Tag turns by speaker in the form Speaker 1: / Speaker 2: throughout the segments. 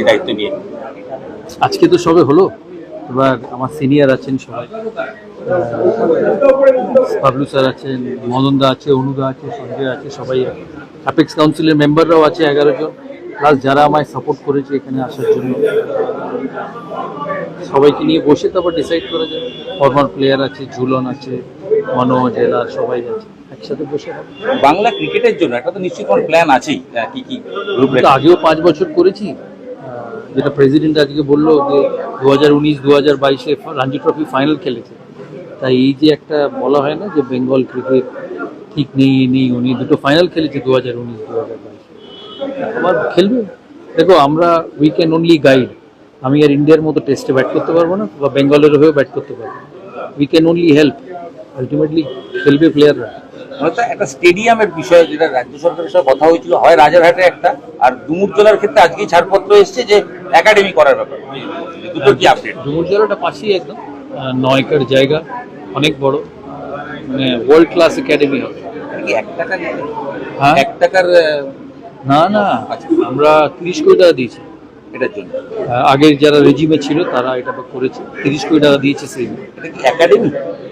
Speaker 1: দায়িত্ব নিয়ে?
Speaker 2: আজকে তো সবে হলো, এবার আমার সিনিয়র আছেন সবাই, বাবলু স্যার আছেন, মদনদা আছে, অনুদা আছে, সঞ্জয় আছে, সবাই অ্যাপেক্স কাউন্সিলের মেম্বাররাও আছে 11 জন, প্লাস যারা আমায় সাপোর্ট করেছে এখানে আসার জন্য, সবাইকে নিয়ে বসে তারপর ডিসাইড করা যাবে। ফরমার প্লেয়ার আছে, ঝুলন আছে, মনোজ, এলার, সবাই আছে, একসাথে বসে হবে।
Speaker 1: বাংলা ক্রিকেটের জন্য একটা তো নিশ্চিত কোনো প্ল্যান আছেই, কি কি
Speaker 2: আগেও 5 বছর করেছি, যেটা প্রেসিডেন্ট আজকে বললো যে 2019, 2022-এ রঞ্জি ট্রফি ফাইনাল খেলেছে, তাই এই যে একটা বলা হয় না যে বেঙ্গল ক্রিকেট ঠিক নেই, উনি দুটো ফাইনাল খেলেছে 2019, 2022 আবার খেলবে। দেখো, আমরা উই ক্যান অনলি গাইড। আমি আর ইন্ডিয়ার মতো টেস্টে ব্যাট করতে পারবো না, বা বেঙ্গলের হয়েও ব্যাট করতে পারবো না। We can only help, ultimately খেলবে প্লেয়াররা।
Speaker 1: একটা স্টেডিয়ামের বিষয়ে যেটা রাজ্য সরকারের সাথে কথা হয়েছিল, হয় রাজারহাটে একটা, আর ডুমুরজলার ক্ষেত্রে আজকেই ছাড়পত্র এসেছে যে একাডেমি করার ব্যাপার। দুটো কি আপডেট?
Speaker 2: ডুমুরজলাটা পাশেই একদম, 9 একর জায়গা, অনেক বড়, মানে ওয়ার্ল্ড ক্লাস একাডেমি হবে।
Speaker 1: কি 1 টাকা?
Speaker 2: হ্যাঁ,
Speaker 1: 1 টাকার
Speaker 2: না, আমরা 30 কোটি টাকা দিয়েছি
Speaker 1: এটার জন্য।
Speaker 2: আগের যারা রেজিমে ছিল তারা এটা করেছে, 30 কোটি টাকা দিয়েছে সেই।
Speaker 1: এটা কি একাডেমি?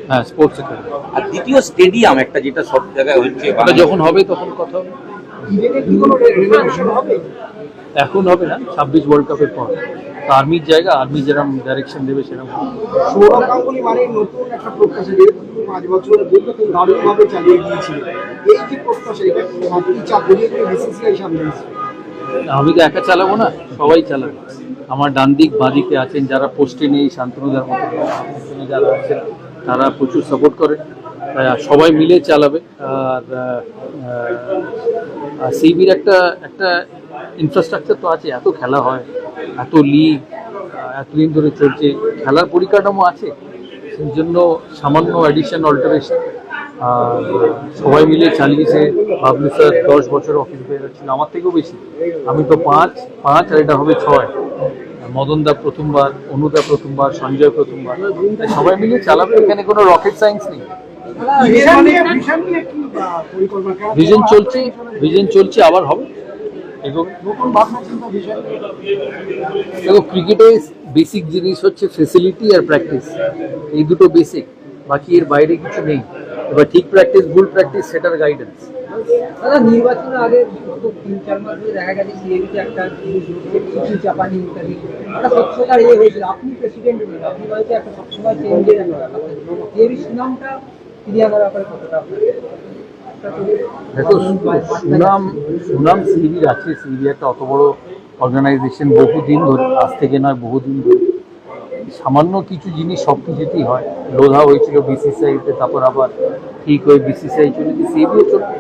Speaker 2: হ্যাঁ, স্পোর্টস একাডেমি।
Speaker 1: আর দ্বিতীয় স্টেডিয়াম একটা, যেটা সব জায়গায় হচ্ছে,
Speaker 2: এটা যখন হবে তখন কথা হবে। এখন হবে না, 26 ওয়ার্ল্ড কাপের পর। আর্মির জায়গা, আর্মি যেরকম ডাইরেকশন দেবে সেরকম।
Speaker 3: সৌরভ গাঙ্গুলি মানে নতুন একটা প্রত্যাশা, যেহেতু 5 বছর দারুণভাবে চালিয়ে গিয়েছিল, এই যে প্রত্যাশা, এটা কি চাপ বলিয়ে করে বিসিসিআই সামনে এসেছে?
Speaker 2: আমি তো একা চালাবো না, সবাই চালাবে। আমার ডান দিক বাঁ দিকে আছেন যারা পোস্টে নেই, শান্তনুদার মতো যারা আছেন তারা প্রচুর সাপোর্ট করে, সবাই মিলে চালাবে। আর সিবির একটা ইনফ্রাস্ট্রাকচার তো আছে, এত খেলা হয়, এত লিগ এতদিন ধরে চলছে, খেলার পরিকাঠামো আছে, সেই জন্য সামান্য অ্যাডিশন অল্টারেশন আর সবাই মিলে চালিয়েছে। বাবলু স্যার 10 বছর অফিস বেরোচ্ছিল, আমার থেকেও বেশি। আমি তো 5 আর এটা হবে 6। মদনদা প্রথমবার, অনুদা প্রথমবার, সঞ্জয় প্রথমবার, সবাই মিলে চালাবে। এখানে কোনো রকেট সায়েন্স নেই। ভিশন চলছে, আবার হবে। দেখো, ক্রিকেটে বেসিক জিনিস হচ্ছে ফেসিলিটি আর প্র্যাকটিস, এই দুটো বেসিক, বাকি এর বাইরে কিছু নেই। এবার ঠিক প্র্যাকটিস, ভুল প্র্যাকটিস, সেটার গাইডেন্স।
Speaker 4: দাদা, নির্বাচনের আগে 3-4 মাস ধরে দেখা গেছে সিএবিতে একটা চাপানি ইত্যাদি একটা স্বচ্ছতার হয়েছিল। আপনি প্রেসিডেন্ট, আপনি বলছে একটা সবসময় চেঞ্জের ব্যাপার, সিএবি সুনামটা ফিরিয়ে আনার ব্যাপারে কতটা আপনার?
Speaker 2: দেখো, সুনাম সিবির আছে। সিবি একটা অত বড় অর্গানাইজেশন, বহুদিন ধরে, আজ থেকে নয় বহুদিন ধরে। সামান্য কিছু জিনিস সব কিছুতেই হয়, লোধা হয়েছিল বিসিসিআইতে, তারপর আবার ঠিক হয়ে বিসিসিআই চলেছে, সিবিও চলছে।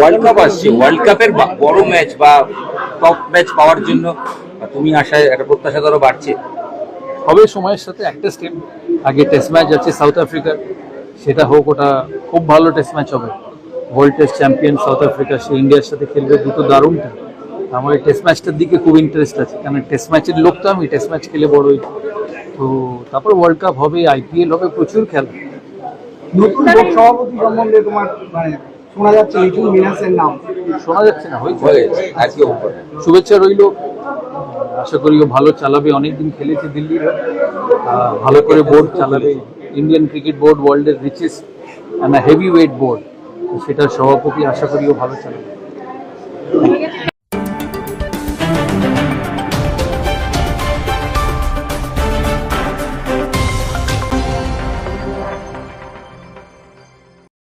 Speaker 1: ওয়ার্ল্ড কাপ আসছে, ওয়ার্ল্ড কাপের বড় ম্যাচ বা টপ ম্যাচ পাওয়ার জন্য তুমি আশায় একটা প্রত্যাশা ধরো বাড়ছে
Speaker 2: হবে সময়ের সাথে। একটা স্টেপ আগে টেস্ট ম্যাচ আছে সাউথ আফ্রিকার, সেটা হোক, ওটা খুব ভালো টেস্ট ম্যাচ হবে। World test champion South Africa, সে ইন্ডিয়ার সাথে খেলবে, দুটো দারুণ টিম। আমার এই টেস্ট ম্যাচটার দিকে খুব ইন্টারেস্ট আছে, কারণ টেস্ট ম্যাচের লোক তো আমি, টেস্ট ম্যাচ খেলে বড় হয়েছি। তো তারপর ওয়ার্ল্ড কাপ হবে, আইপিএল হবে, প্রচুর খেলা।
Speaker 3: নতুন সভাপতি সম্বন্ধে তোমার মানে শোনা যাচ্ছে লিটল মিনাসের নাম?
Speaker 2: শোনা যাচ্ছে না, হয়েছে। শুভেচ্ছা রইল, আশা করি ও ভালো চালাবে। অনেকদিন খেলেছে দিল্লির, ভালো করে বোর্ড চালাবে। ইন্ডিয়ান ক্রিকেট বোর্ড ওয়ার্ল্ডের richest and heavy weight board, সেটার সভাপতি, আশা করি ও ভালো চালাবে।